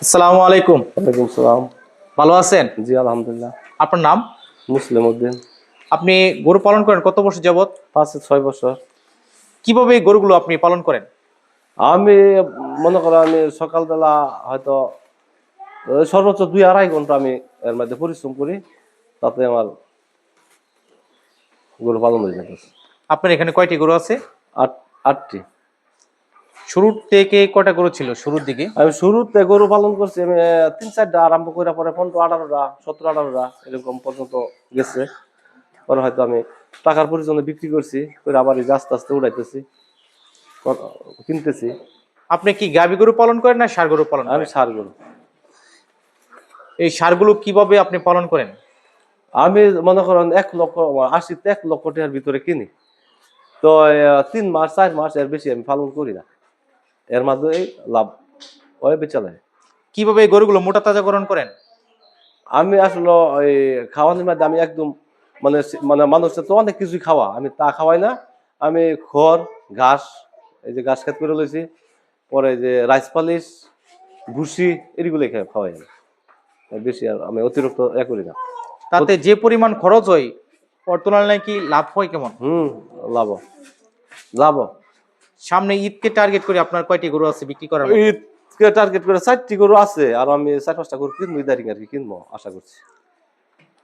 আসসালামু আলাইকুম। ওয়ালাইকুম সালাম। ভালো আছেন? জি আলহামদুলিল্লাহ। আপনার নাম? মুসলিম উদ্দিন। আপনি গরু পালন করেন কত বছর যাবত? 5-6 বছর। কিভাবে এই গরুগুলো আপনি পালন করেন? আমি মনে করো আমি সকালবেলা হয়তো সর্বোচ্চ 2-2.5 ঘন্টা আমি এর মধ্যে পরিশ্রম করি, তাতে আমার গরু পালন হয়ে যাচ্ছে। আপনার এখানে কয়টি গরু আছে? 8টি। শুরুর থেকে কয়টা গরু ছিল শুরুর দিকে? আমি শুরুতে গরু পালন করছি, আমি 3-4টা আরম্ভ করে পরে 15-18টা 17-18টা এরকম পর্যন্ত গেছে। পরে হয়তো আমি টাকার পরিজনে বিক্রি করছি, করে আবার এই যে আস্তে আস্তে উড়াইতেছি, কিনতেছি। আপনি কি গাভী গরু পালন করেন না ষাঁড় গরু পালন আমি করেন? ষাঁড় গরু। এই ষাঁড়গুলো কিভাবে আপনি পালন করেন? আমি মনে করেন 1 লক্ষ 1 লক্ষ টাকার ভিতরে কিনি, তো 3 মাস 4 মাস এর বেশি আমি পালন করি না, এর মাধ্যমে লাভ হয় বেচা যায়। কিভাবে এই গরুগুলো মোটা তাজাকরণ করেন? আমি আসলে ওই খাওয়ানোর মধ্যে আমি একদম মানে মানে মানুষের তো অনেক কিছুই খাওয়া, আমি তা খাওয়াই না। আমি খড় ঘাস, এই যে ঘাস খেত করে লইছি, পরে যে রাইস পালিশ ভুসি এগুলোই খাওয়াই আমি। বেশি আর আমি অতিরিক্ত করি না। তাতে যে পরিমাণ খরচ হয় ওর তুলনায় কি লাভ হয় কেমন? লাভ লাভ। সামনে ঈদকে টার্গেট করে আপনার কয়টি গরু আছে বিক্রি করার মতো? ঈদকে টার্গেট করে 4টি গরু আছে, আর আমি 4-5টা গরু কিনবো ইদারিং আর কি, কিনবো আশা করছি।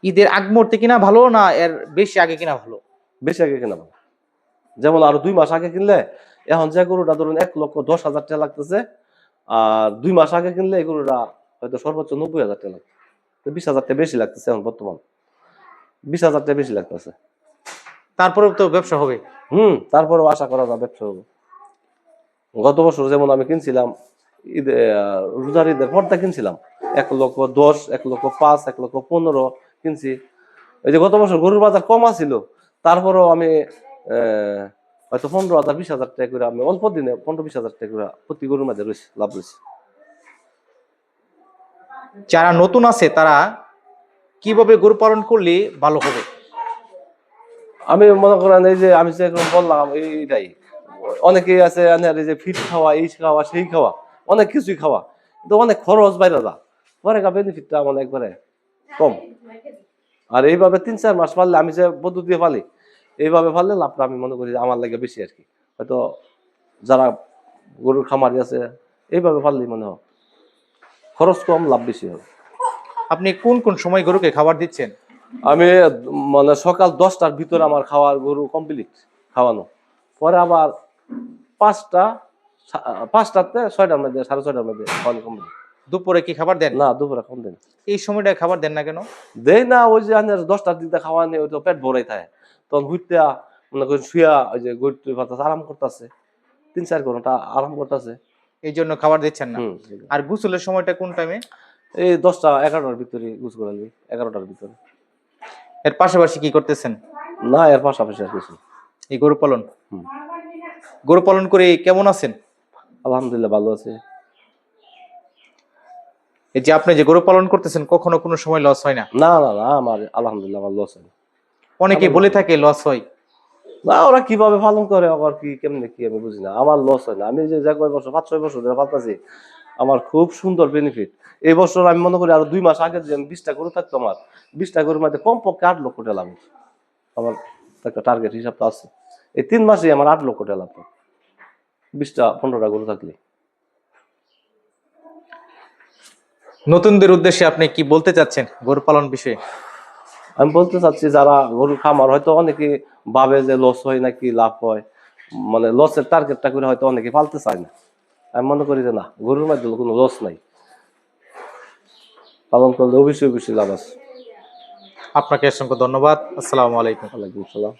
ঈদের আগ মুহূর্তে কিনা ভালো না এর বেশি আগে কিনা ভালো? বেশি আগে কিনা ভালো। যেমন আরো 2 মাস আগে কিনলে, এখন যে গরুটা ধরুন 1,10,000 টাকা লাগতেছে, আর 2 মাস আগে কিনলে এই গরুটা হয়তো সর্বোচ্চ 90,000 টাকা লাগবে। তো 20,000 টাকা বেশি লাগতেছে এখন বর্তমান, 20,000 টাকা বেশি লাগতেছে। তারপরেও তো ব্যবসা হবে। তারপরেও আশা করা যায় ব্যবসা হবে। গত বছর যেমন আমি কিনছিলাম ঈদে, রোজার ঈদের পরটা কিনছিলাম 1,10,000, 1,05,000, 1,15,000 কিনছি। ওই যে গত বছর গরুর বাজার কম ছিল, তারপরেও আমি হয়তো 15,000 20,000 টাকা করে আমি অল্প দিনে 15-20,000 টাকা করে প্রতি গরুর মাঝে রয়েছে, লাভ রয়েছে। যারা নতুন আছে তারা কিভাবে গরু পালন করলে ভালো হবে? আমি মনে করেন এই যে আমি যেরকম বললাম এইটাই, অনেকেই আছে এই যে ফিট খাওয়া, এই খাওয়া সেই খাওয়া, অনেক কিছুই খাওয়া, কিন্তু অনেক খরচ বাইরে যা, পরে বেনিফিটটা আমার একবারে কম। আর এইভাবে 3-4 মাস পারলে, আমি যে পদ্ধতি পালি এইভাবে পারলে লাভটা আমি মনে করি আমার লাগে বেশি আর কি। হয়তো যারা গরুর খামারি আছে এইভাবে পারলেই মনে হয় খরচ কম লাভ বেশি হবে। আপনি কোন কোন সময় গরুকে খাবার দিচ্ছেন? আমি মানে সকাল 10টার ভিতরে আমার খাওয়ার গরু কমপ্লিট খাওয়ানো, পরে আবার 5টাতে 6টার মধ্যে 6:30টার মধ্যে খাওয়ানো কমপ্লিট। দুপুরে কি খাবার দেন? না, দুপুরে কম দেন। এই সময়টায় খাবার দেন না কেন? দেই না, ওই যে 10টার দিকে খাওয়া নেই, ওই তো পেট ভরাই থাকে, তখন ঘুরতে মনে করেন শুয়া ওই যে গরু পাতাছে, আরাম করতেছে, 3-4 ঘন্টা আরাম করতেছে, এই জন্য খাবার দিচ্ছেন না। হুম। আর গোসলের সময়টা কোন টাইমে? এই 10টা 11টার ভিতরে গুছ করে 11টার ভিতরে। এর পাশাপাশি কি করতেছেন? না, এর পাশাপাশি আর কিছু। এই গরু পালন। হুম। গরু পালন করে কেমন আছেন? আলহামদুলিল্লাহ ভালো আছে। এই যে আপনি যে গরু পালন করতেছেন কখনো কোনো সময় লস হয় না? না না না, আমার আলহামদুলিল্লাহ ভালো আছে। অনেকে বলে থাকে লস হয়। না, ওরা কিভাবে পালন করে আবার কি কেমনে কি আমি বুঝি না, আমার লস হয় না। আমি যে কয় বছর 5-6 বছর ধরে পালতাছি, আমার খুব সুন্দর বেনিফিট। এই বছর আমি মনে করি আরো 2 মাস আগে যে আমি 20টা গরু থাকতো, আমার 20টা গরুর মধ্যে কমপক্ষে 8 লক্ষ টাকা লাভ হচ্ছে। আমার একটা টার্গেট হিসাবটা আছে, এই 3 মাসে আমার 8 লক্ষ টাকা লাভ, 20টা 15টা গরু থাকলে। নতুনদের উদ্দেশ্যে আপনি কি বলতে চাচ্ছেন গরু পালন বিষয়ে? আমি বলতে চাচ্ছি, যারা গরুর খামার হয়তো অনেকে ভাবে যে লস হয় নাকি লাভ হয়, মানে লসের টার্গেটটা করে হয়তো অনেকে পালতে চায় না। আমি মনে করি যে না, গরুর মধ্যে কোনো লস নাই, পালন করলে অবশ্যই অবশ্যই লাভ আছে। আপনাকে অসংখ্য ধন্যবাদ। আসসালামু আলাইকুম। ওয়ালাইকুম সালাম।